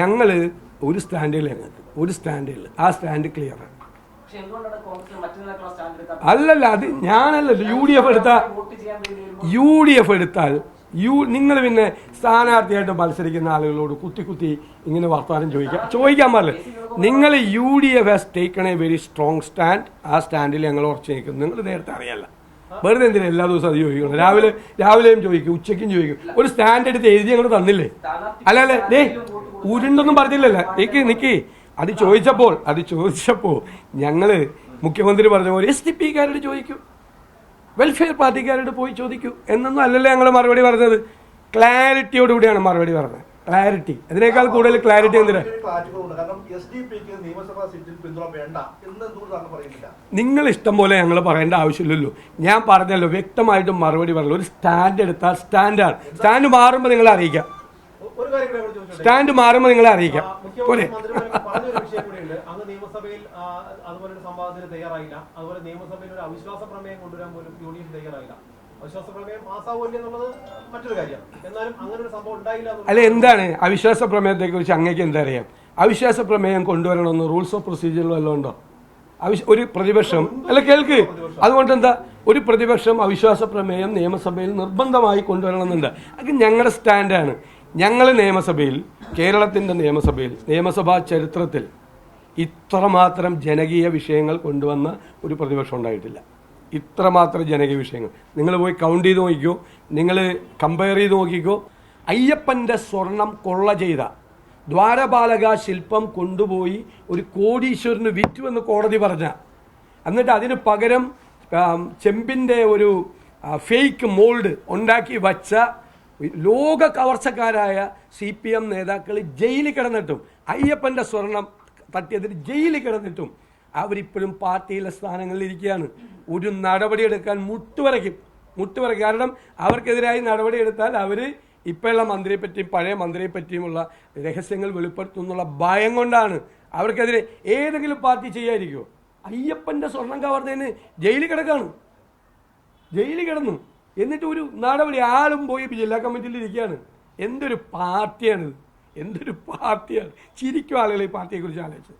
ഞങ്ങൾ ഒരു സ്റ്റാൻഡിൽ ഞങ്ങൾക്ക് ഒരു സ്റ്റാൻഡിൽ ആ സ്റ്റാൻഡ് ക്ലിയർ ആണ്. അല്ലല്ല, അത് ഞാനല്ലല്ലോ. UDF എടുത്താൽ നിങ്ങൾ പിന്നെ സ്ഥാനാർത്ഥിയായിട്ട് മത്സരിക്കുന്ന ആളുകളോട് കുത്തി ഇങ്ങനെ വർത്തമാനം ചോദിക്കാൻ പാടില്ല. നിങ്ങൾ UDF has taken A very strong stand. ആ സ്റ്റാൻഡിൽ ഞങ്ങൾ ഉറച്ചു നിൽക്കുന്നു. നിങ്ങൾ നേരത്തെ അറിയാല്ല, വെറുതെ എന്തിനാ എല്ലാ ദിവസവും അത് ചോദിക്കണം? രാവിലെയും ചോദിക്കും, ഉച്ചയ്ക്കും ചോദിക്കും. ഒരു സ്റ്റാൻഡ് എടുത്ത് എഴുതി ഞങ്ങൾ തന്നില്ലേ? അല്ലല്ലേ, ദേ ഉരുണ്ടൊന്നും പറഞ്ഞില്ലല്ലോ. നിക്ക് അത് ചോദിച്ചപ്പോൾ ഞങ്ങള് മുഖ്യമന്ത്രി പറഞ്ഞ പോലെ SDP-കാരോട് ചോദിക്കൂ, വെൽഫെയർ പാർട്ടിക്കാരോട് പോയി ചോദിക്കൂ എന്നൊന്നും അല്ലല്ലോ ഞങ്ങൾ മറുപടി പറഞ്ഞത്. ക്ലാരിറ്റിയോടുകൂടിയാണ് മറുപടി പറഞ്ഞത്. ക്ലാരിറ്റി, അതിനേക്കാൾ കൂടുതൽ ക്ലാരിറ്റി എന്തിനാ? നിങ്ങൾ ഇഷ്ടം പോലെ ഞങ്ങൾ പറയേണ്ട ആവശ്യമില്ലല്ലോ. ഞാൻ പറഞ്ഞല്ലോ, വ്യക്തമായിട്ടും മറുപടി പറഞ്ഞല്ലോ. ഒരു സ്റ്റാൻഡ് എടുത്താൽ സ്റ്റാൻഡാണ്. സ്റ്റാൻഡ് മാറുമ്പോൾ നിങ്ങളെ അറിയിക്കാം. സ്റ്റാൻഡ് മാറുമ്പോൾ നിങ്ങളെ അറിയിക്കാം പോലെ. നിയമസഭയിൽ അതുപോലെ ഒരു സംവാദത്തിന് തയ്യാറായില്ല. അതുപോലെ നിയമസഭയിൽ ഒരു അവിശ്വാസ പ്രമേയം കൊണ്ടുവരാൻ പോലും UDF തയ്യാറായില്ല. അവിശ്വാസ പ്രമേയം പാസ്സാവില്ല എന്നുള്ളത് മറ്റൊരു കാര്യമാണ്. എന്നാലും അങ്ങനെ ഒരു സംഭവം ഉണ്ടായില്ല. അല്ല, എന്താണ് അവിശ്വാസ പ്രമേയത്തെ കുറിച്ച് അങ്ങേക്ക് എന്താ അറിയാം? അവിശ്വാസ പ്രമേയം കൊണ്ടുവരണമെന്ന് റൂൾസ് ഓഫ് പ്രൊസീജിയർ വല്ലതും ഉണ്ടോ? ഒരു പ്രതിപക്ഷം അല്ല, കേൾക്ക്, അതുകൊണ്ട് എന്താ ഒരു പ്രതിപക്ഷം അവിശ്വാസ പ്രമേയം നിയമസഭയിൽ നിർബന്ധമായി കൊണ്ടുവരണമെന്നുണ്ട്. അത് ഞങ്ങളുടെ സ്റ്റാൻഡാണ്. ഞങ്ങൾ നിയമസഭയിൽ, കേരളത്തിൻ്റെ നിയമസഭയിൽ, നിയമസഭാ ചരിത്രത്തിൽ ഇത്രമാത്രം ജനകീയ വിഷയങ്ങൾ കൊണ്ടുവന്ന ഒരു പ്രതിപക്ഷം ഉണ്ടായിട്ടില്ല. ഇത്രമാത്രം ജനകീയ വിഷയങ്ങൾ നിങ്ങൾ പോയി കൗണ്ട് ചെയ്ത് നോക്കിക്കോ, നിങ്ങൾ കമ്പയർ ചെയ്ത് നോക്കിക്കോ. അയ്യപ്പൻ്റെ സ്വർണം കൊള്ള ചെയ്ത ദ്വാരപാലക ശില്പം കൊണ്ടുപോയി ഒരു കോടീശ്വരന് വിറ്റു എന്ന് കോടതി പറഞ്ഞ, എന്നിട്ട് അതിന് പകരം ചെമ്പിൻ്റെ ഒരു ഫേക്ക് മോൾഡ് ഉണ്ടാക്കി വച്ച ലോക കവർച്ചക്കാരായ CPM നേതാക്കൾ ജയിലിൽ കിടന്നിട്ടും, അയ്യപ്പൻ്റെ സ്വർണം തട്ടിയതിന് ജയിലിൽ കിടന്നിട്ടും അവരിപ്പോഴും പാർട്ടിയിലെ സ്ഥാനങ്ങളിൽ ഇരിക്കുകയാണ്. ഒരു നടപടിയെടുക്കാൻ മുട്ടുവരയ്ക്കും. കാരണം അവർക്കെതിരായി നടപടിയെടുത്താൽ അവർ ഇപ്പോഴുള്ള മന്ത്രിയെ പറ്റിയും പഴയ മന്ത്രിയെ പറ്റിയുമുള്ള രഹസ്യങ്ങൾ വെളിപ്പെടുത്തുന്നുള്ള ഭയം കൊണ്ടാണ്. അവർക്കെതിരെ ഏതെങ്കിലും പാർട്ടി ചെയ്യാതിരിക്കുമോ? അയ്യപ്പൻ്റെ സ്വർണം കവർന്നതിന് ജയിലിൽ കിടന്നു. എന്നിട്ട് ഒരു നടപടി, ആളും പോയി ജില്ലാ കമ്മിറ്റിയിൽ ഇരിക്കുകയാണ്. എന്തൊരു പാർട്ടിയാണ്! ചിരിക്കും ആളുകൾ ഈ പാർട്ടിയെക്കുറിച്ച് ആലോചിച്ച്.